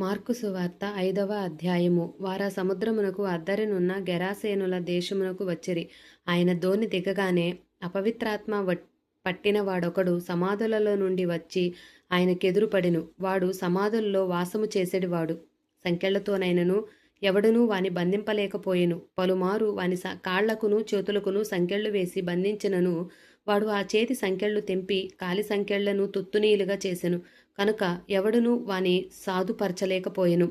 Mark సువార్త 5వ అధ్యాయము. వారా సముద్రమునకు అద్దరినున్న గెరాసేనుల దేశమునకు వచ్చిరి. ఆయన దోణి దిగగానే అపవిత్రాత్మ పట్టిన వాడొకడు సమాధులలో నుండి వచ్చి ఆయనకెదురుపడెను. వాడు సమాధుల్లో వాసము చేసేడివాడు. సంకెళ్లతోనైనను ఎవడునూ వాని బంధింపలేకపోయెను. పలుమారు వాని కాళ్లకును చేతులకును సంకెళ్ళు వేసి బంధించినను వాడు ఆ చేతి సంకెళ్ళు తెంపి కాలి సంకెళ్లను తుత్తునీలుగా చేసెను. కనుక ఎవడునూ వాని సాధుపరచలేకపోయెను.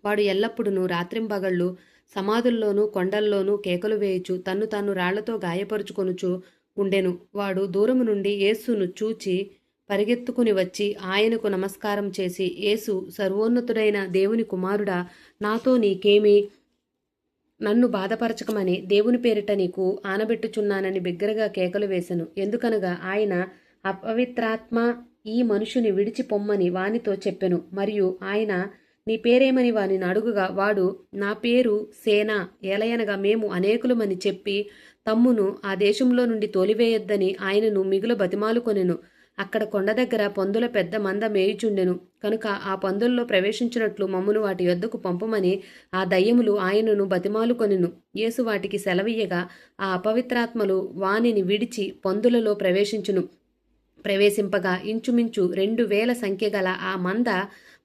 వాడు ఎల్లప్పుడూ రాత్రింబగళ్ళు సమాధుల్లోనూ కొండల్లోనూ కేకలు వేయుచు తన్ను తాను రాళ్లతో గాయపరుచుకొనుచు ఉండెను. వాడు దూరము నుండి యేసును చూచి పరిగెత్తుకుని వచ్చి ఆయనకు నమస్కారం చేసి, యేసు, సర్వోన్నతుడైన దేవుని కుమారుడా, నాతో నీకేమి? నన్ను బాధపరచకమని దేవుని పేరిట నీకు ఆనబెట్టుచున్నానని బిగ్గరగా కేకలు వేసెను. ఎందుకనగా ఆయన అపవిత్రాత్మ ఈ మనుషుని విడిచి పొమ్మని వానితో చెప్పెను. మరియు ఆయన, నీ పేరేమని వానిని అడుగుగా వాడు, నా పేరు సేన, ఏలయనగా మేము అనేకులమని చెప్పి తమ్మును ఆ దేశంలో నుండి తోలివేయొద్దని ఆయనను మిగుల బతిమాలుకొనెను. అక్కడ కొండ దగ్గర పందుల పెద్ద మంద మేయుచుండెను. కనుక ఆ పందుల్లో ప్రవేశించినట్లు మమ్మును వాటి యొద్దకు పంపమని ఆ దయ్యములు ఆయనను బతిమాలుకొనెను. యేసు వాటికి సెలవీయగా ఆ అపవిత్రాత్మలు వానిని విడిచి పందులలో ప్రవేశింపగా ఇంచుమించు 2000 సంఖ్య గల ఆ మంద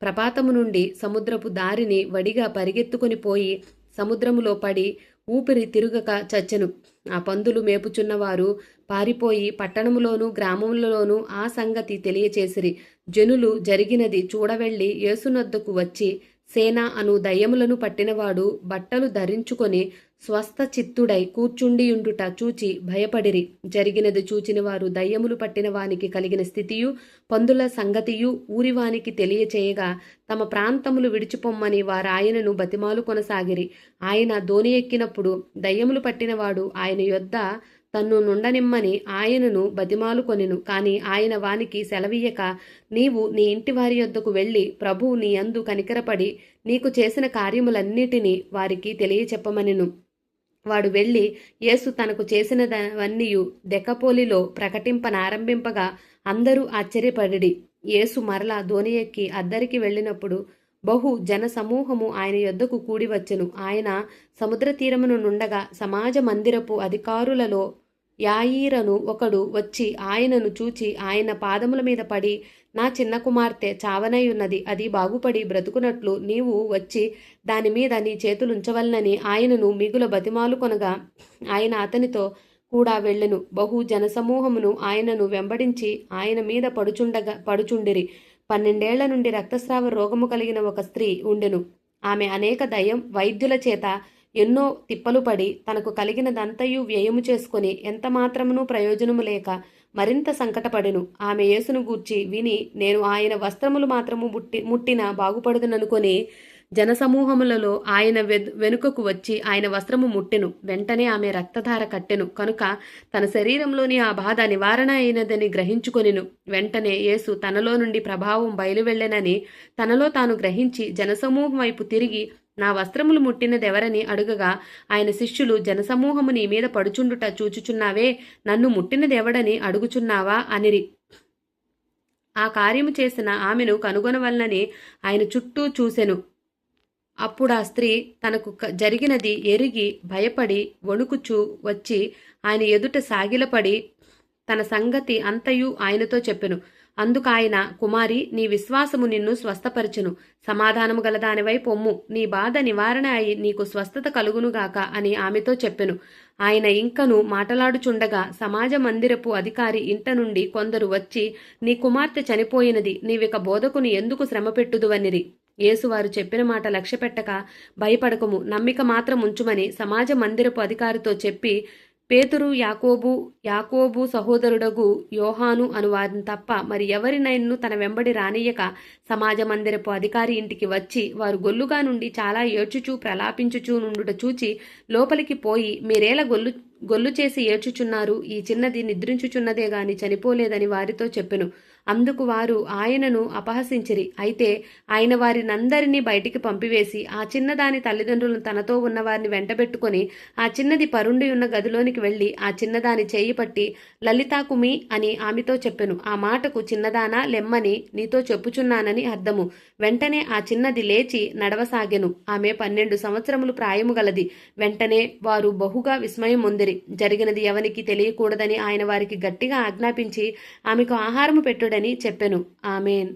ప్రపాతము నుండి సముద్రపు దారిని వడిగా పరిగెత్తుకుని పోయి సముద్రములో పడి ఊపిరి తిరుగక చచ్చెను. ఆ పందులు మేపుచున్నవారు పారిపోయి పట్టణములోను గ్రామములలోనూ ఆ సంగతి తెలియచేసిరి. జనులు జరిగినది చూడవెళ్లి యేసునొద్దకు వచ్చి, సేన అను దయ్యములను పట్టినవాడు బట్టలు ధరించుకొని స్వస్థ చిత్తుడై కూర్చుండియుండుట చూచి భయపడిరి. జరిగినది చూచిన వారు దయ్యములు పట్టిన వానికి కలిగిన స్థితియు పందుల సంగతియు ఊరివానికి తెలియచేయగా తమ ప్రాంతములు విడిచిపొమ్మని వారాయనను బతిమాలు కొనసాగిరి. ఆయన దోణి ఎక్కినప్పుడు దయ్యములు పట్టినవాడు ఆయన యొద్ద తన్ను నుండనిమ్మని ఆయనను బతిమాలుకొనెను. కాని ఆయన వానికి సెలవీయక, నీవు నీ ఇంటి వారి యొద్దకు వెళ్ళి ప్రభువు నీ యందు కనికరపడి నీకు చేసిన కార్యములన్నిటినీ వారికి తెలియచెప్పమనెను. వాడు వెళ్ళి యేసు తనకు చేసినవన్నీయు దెకపోలిలో ప్రకటింపనారంభింపగా అందరూ ఆశ్చర్యపడిరి. యేసు మరలా దోణి ఎక్కి అద్దరికి వెళ్ళినప్పుడు బహు జన సమూహము ఆయన యొద్దకు కూడి వచ్చెను. ఆయన సముద్ర తీరమును నుండగా సమాజ మందిరపు అధికారులలో యాయీరను ఒకడు వచ్చి ఆయనను చూచి ఆయన పాదముల మీద పడి, నా చిన్న కుమార్తె చావనయున్నది, అది బాగుపడి బ్రతుకునట్లు నీవు వచ్చి దాని మీద నీ చేతులుంచవలనని ఆయనను మిగుల బతిమాలుకొనగా ఆయన అతనితో కూడా వెళ్ళెను. బహు జనసమూహమును ఆయనను వెంబడించి ఆయన మీద పడుచుండిరి. 12 ఏళ్ల నుండి రక్తస్రావ రోగము కలిగిన ఒక స్త్రీ ఉండెను. ఆమె అనేక వైద్యుల చేత ఎన్నో తిప్పలు పడి తనకు కలిగినదంతయు వ్యయము చేసుకుని ఎంత మాత్రమును ప్రయోజనము లేక మరింత సంకటపడెను. ఆమె యేసును గూర్చి విని, నేను ఆయన వస్త్రములు మాత్రము ముట్టిన బాగుపడుదుననుకొని జనసమూహములలో ఆయన వెనుకకు వచ్చి ఆయన వస్త్రము ముట్టెను. వెంటనే ఆమె రక్తధార కట్టెను. కనుక తన శరీరంలోని ఆ బాధ నివారణ అయినదని గ్రహించుకొనెను. వెంటనే యేసు తనలో నుండి ప్రభావం బయలువెళ్ళెనని తనలో తాను గ్రహించి జనసమూహం వైపు తిరిగి, నా వస్త్రములు ముట్టినదెవరని అడుగగా ఆయన శిష్యులు, జనసమూహము నీ మీద పడుచుండుట చూచుచున్నావే, నన్ను ముట్టినదెవడని అడుగుచున్నావా అనిరి. ఆ కార్యము చేసిన ఆమెను కనుగొనవలనని ఆయన చుట్టూ చూసెను. అప్పుడా స్త్రీ తనకు జరిగినది ఎరిగి భయపడి వణుకుచూ వచ్చి ఆయన ఎదుట సాగిలపడి తన సంగతి అంతయు ఆయనతో చెప్పెను. అందుకాయన, కుమారి, నీ విశ్వాసము నిన్ను స్వస్థపరచును, సమాధానము గలదానివై పొమ్ము, నీ బాధ నివారణ అయి నీకు స్వస్థత కలుగునుగాక అని ఆమెతో చెప్పెను. ఆయన ఇంకను మాటలాడుచుండగా సమాజ మందిరపు అధికారి ఇంట నుండి కొందరు వచ్చి, నీ కుమార్తె చనిపోయినది, నీవిక బోధకుని ఎందుకు శ్రమ పెట్టుదువనిరి. యేసు వారు చెప్పిన మాట లక్ష్యపెట్టక, భయపడకము, నమ్మిక మాత్రం ఉంచుమని సమాజ మందిరపు అధికారితో చెప్పి, పేతురు, యాకోబు సహోదరుడగు యోహాను అను వారిని తప్ప మరి ఎవరినైనా తన వెంబడి రానియ్యక సమాజ మందిరపు అధికారి ఇంటికి వచ్చి వారు గొల్లుగా నుండి చాలా ఏడ్చుచూ ప్రలాపించుచూ నుండుట చూచి లోపలికి పోయి, మీరేలా గొల్లు చేసి ఏడ్చుచున్నారు? ఈ చిన్నది నిద్రించుచున్నదే గాని చనిపోలేదని వారితో చెప్పెను. అందుకు వారు ఆయనను అపహసించిరి. అయితే ఆయన వారినందరినీ బయటికి పంపివేసి ఆ చిన్నదాని తల్లిదండ్రులను తనతో ఉన్న వారిని వెంటబెట్టుకొని ఆ చిన్నది పరుండి ఉన్న గదిలోనికి వెళ్ళి ఆ చిన్నదాని చేయి పట్టి లలితాకుమి అని ఆమెతో చెప్పెను. ఆ మాటకు చిన్నదానా లెమ్మని నీతో చెప్పుచున్నానని అర్థము. వెంటనే ఆ చిన్నది లేచి నడవసాగెను. ఆమె 12 సంవత్సరములు ప్రాయము గలది. వెంటనే వారు బహుగా విస్మయం పొందిరి. జరిగినది ఎవనికి తెలియకూడదని ఆయన వారికి గట్టిగా ఆజ్ఞాపించి ఆమెకు ఆహారము పెట్టుడని చెప్పెను. ఆమేన్.